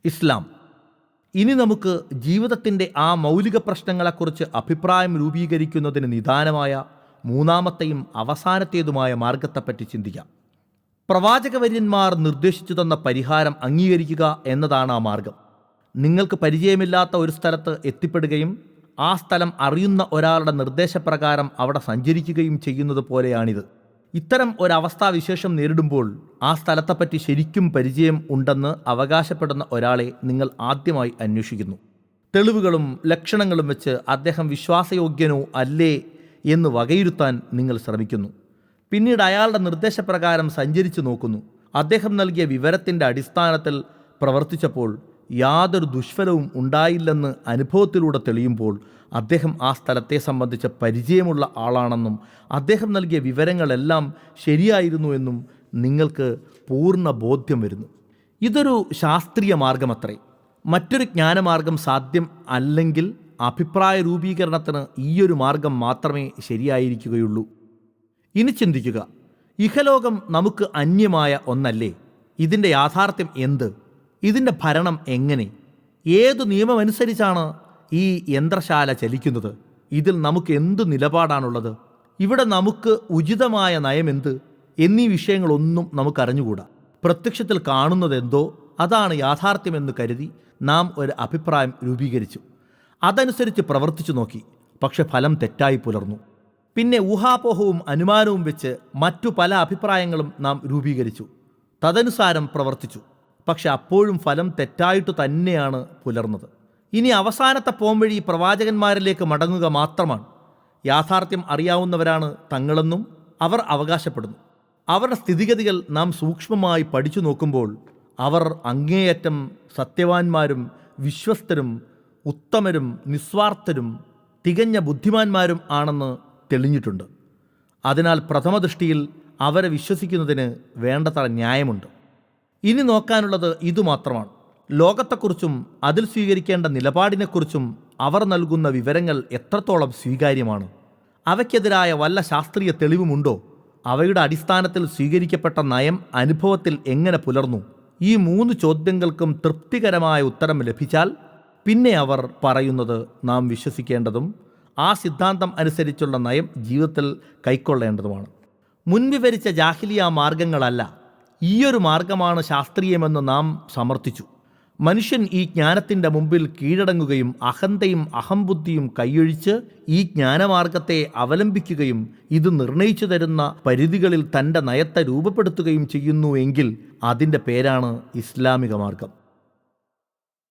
ഇസ്ലാം. ഇനി നമുക്ക് ജീവിതത്തിൻ്റെ ആ മൗലിക പ്രശ്നങ്ങളെക്കുറിച്ച് അഭിപ്രായം രൂപീകരിക്കുന്നതിന് നിദാനമായ മൂന്നാമത്തെയും അവസാനത്തേതുമായ മാർഗത്തെപ്പറ്റി ചിന്തിക്കാം. പ്രവാചകവര്യന്മാർ നിർദ്ദേശിച്ചു തന്ന പരിഹാരം അംഗീകരിക്കുക എന്നതാണ് ആ മാർഗം. നിങ്ങൾക്ക് പരിചയമില്ലാത്ത ഒരു സ്ഥലത്ത് എത്തിപ്പെടുകയും ആ സ്ഥലം അറിയുന്ന ഒരാളുടെ നിർദ്ദേശപ്രകാരം അവിടെ സഞ്ചരിക്കുകയും ചെയ്യുന്നത് പോലെയാണിത്. ഇത്തരം ഒരവസ്ഥാവിശേഷം നേരിടുമ്പോൾ ആ സ്ഥലത്തെപ്പറ്റി ശരിക്കും പരിചയം ഉണ്ടെന്ന് അവകാശപ്പെടുന്ന ഒരാളെ നിങ്ങൾ ആദ്യമായി അന്വേഷിക്കുന്നു. തെളിവുകളും ലക്ഷണങ്ങളും വെച്ച് അദ്ദേഹം വിശ്വാസയോഗ്യനോ അല്ലേ എന്ന് വകയിരുത്താൻ നിങ്ങൾ ശ്രമിക്കുന്നു. പിന്നീട് അയാളുടെ നിർദ്ദേശപ്രകാരം സഞ്ചരിച്ചു നോക്കുന്നു. അദ്ദേഹം നൽകിയ വിവരത്തിൻ്റെ അടിസ്ഥാനത്തിൽ പ്രവർത്തിച്ചപ്പോൾ യാതൊരു ദുഷ്ഫലവും ഉണ്ടായില്ലെന്ന് അനുഭവത്തിലൂടെ തെളിയുമ്പോൾ അദ്ദേഹം ആ സ്ഥലത്തെ സംബന്ധിച്ച് പരിചയമുള്ള ആളാണെന്നും അദ്ദേഹം നൽകിയ വിവരങ്ങളെല്ലാം ശരിയായിരുന്നു എന്നും നിങ്ങൾക്ക് പൂർണ്ണ ബോധ്യം വരുന്നു. ഇതൊരു ശാസ്ത്രീയ മാർഗമത്രേ. മറ്റൊരു ജ്ഞാനമാർഗം സാധ്യം അല്ലെങ്കിൽ അഭിപ്രായ രൂപീകരണത്തിന് ഈയൊരു മാർഗം മാത്രമേ ശരിയായിരിക്കുകയുള്ളൂ. ഇനി ചിന്തിക്കുക, ഇഹലോകം നമുക്ക് അന്യമായ ഒന്നല്ലേ? ഇതിൻ്റെ യാഥാർത്ഥ്യം എന്ത്? ഇതിൻ്റെ ഭരണം എങ്ങനെ? ഏതു നിയമമനുസരിച്ചാണ് ഈ യന്ത്രശാല ചലിക്കുന്നത്? ഇതിൽ നമുക്ക് എന്തു നിലപാടാണുള്ളത്? ഇവിടെ നമുക്ക് ഉചിതമായ നയമെന്ത് എന്നീ വിഷയങ്ങളൊന്നും നമുക്കറിഞ്ഞുകൂടാ. പ്രത്യക്ഷത്തിൽ കാണുന്നതെന്തോ അതാണ് യാഥാർത്ഥ്യമെന്ന് കരുതി നാം ഒരു അഭിപ്രായം രൂപീകരിച്ചു. അതനുസരിച്ച് പ്രവർത്തിച്ചു നോക്കി. പക്ഷെ ഫലം തെറ്റായി പുലർന്നു. പിന്നെ ഊഹാപോഹവും അനുമാനവും വെച്ച് മറ്റു പല അഭിപ്രായങ്ങളും നാം രൂപീകരിച്ചു. തദനുസാരം പ്രവർത്തിച്ചു. പക്ഷെ അപ്പോഴും ഫലം തെറ്റായിട്ട് തന്നെയാണ് പുലർന്നത്. ഇനി അവസാനത്തെ പോംവഴി പ്രവാചകന്മാരിലേക്ക് മടങ്ങുക മാത്രമാണ്. യാഥാർത്ഥ്യം അറിയാവുന്നവരാണ് തങ്ങളെന്നും അവർ അവകാശപ്പെടുന്നു. അവരുടെ സ്ഥിതിഗതികൾ നാം സൂക്ഷ്മമായി പഠിച്ചു നോക്കുമ്പോൾ അവർ അങ്ങേയറ്റം സത്യവാന്മാരും വിശ്വസ്തരും ഉത്തമരും നിസ്വാർത്ഥരും തികഞ്ഞ ബുദ്ധിമാന്മാരും ആണെന്ന് തെളിഞ്ഞിട്ടുണ്ട്. അതിനാൽ പ്രഥമദൃഷ്ടിയിൽ അവരെ വിശ്വസിക്കുന്നതിന് വേണ്ടത്ര ന്യായമുണ്ട്. ഇനി നോക്കാനുള്ളത് ഇതുമാത്രമാണ്. ലോകത്തെക്കുറിച്ചും അതിൽ സ്വീകരിക്കേണ്ട നിലപാടിനെക്കുറിച്ചും അവർ നൽകുന്ന വിവരങ്ങൾ എത്രത്തോളം സ്വീകാര്യമാണ്? അവയ്ക്കെതിരായ വല്ല ശാസ്ത്രീയ തെളിവുമുണ്ടോ? അവയുടെ അടിസ്ഥാനത്തിൽ സ്വീകരിക്കപ്പെട്ട നയം അനുഭവത്തിൽ എങ്ങനെ പുലർന്നു? ഈ 3 ചോദ്യങ്ങൾക്കും തൃപ്തികരമായ ഉത്തരം ലഭിച്ചാൽ പിന്നെ അവർ പറയുന്നത് നാം വിശ്വസിക്കേണ്ടതും ആ സിദ്ധാന്തം അനുസരിച്ചുള്ള നയം ജീവിതത്തിൽ കൈക്കൊള്ളേണ്ടതുമാണ്. മുൻവിവരിച്ച ജാഹിലിയ മാർഗങ്ങളല്ല, ഈയൊരു മാർഗമാണ് ശാസ്ത്രീയമെന്ന് നാം സമർത്ഥിച്ചു. മനുഷ്യൻ ഈ ജ്ഞാനത്തിൻ്റെ മുമ്പിൽ കീഴടങ്ങുകയും അഹന്തയും അഹംബുദ്ധിയും കൈയൊഴിച്ച് ഈ ജ്ഞാനമാർഗത്തെ അവലംബിക്കുകയും ഇത് നിർണയിച്ചു തരുന്ന പരിധികളിൽ തൻ്റെ നയത്തെ രൂപപ്പെടുത്തുകയും ചെയ്യുന്നു എങ്കിൽ അതിൻ്റെ പേരാണ് ഇസ്ലാമിക മാർഗം.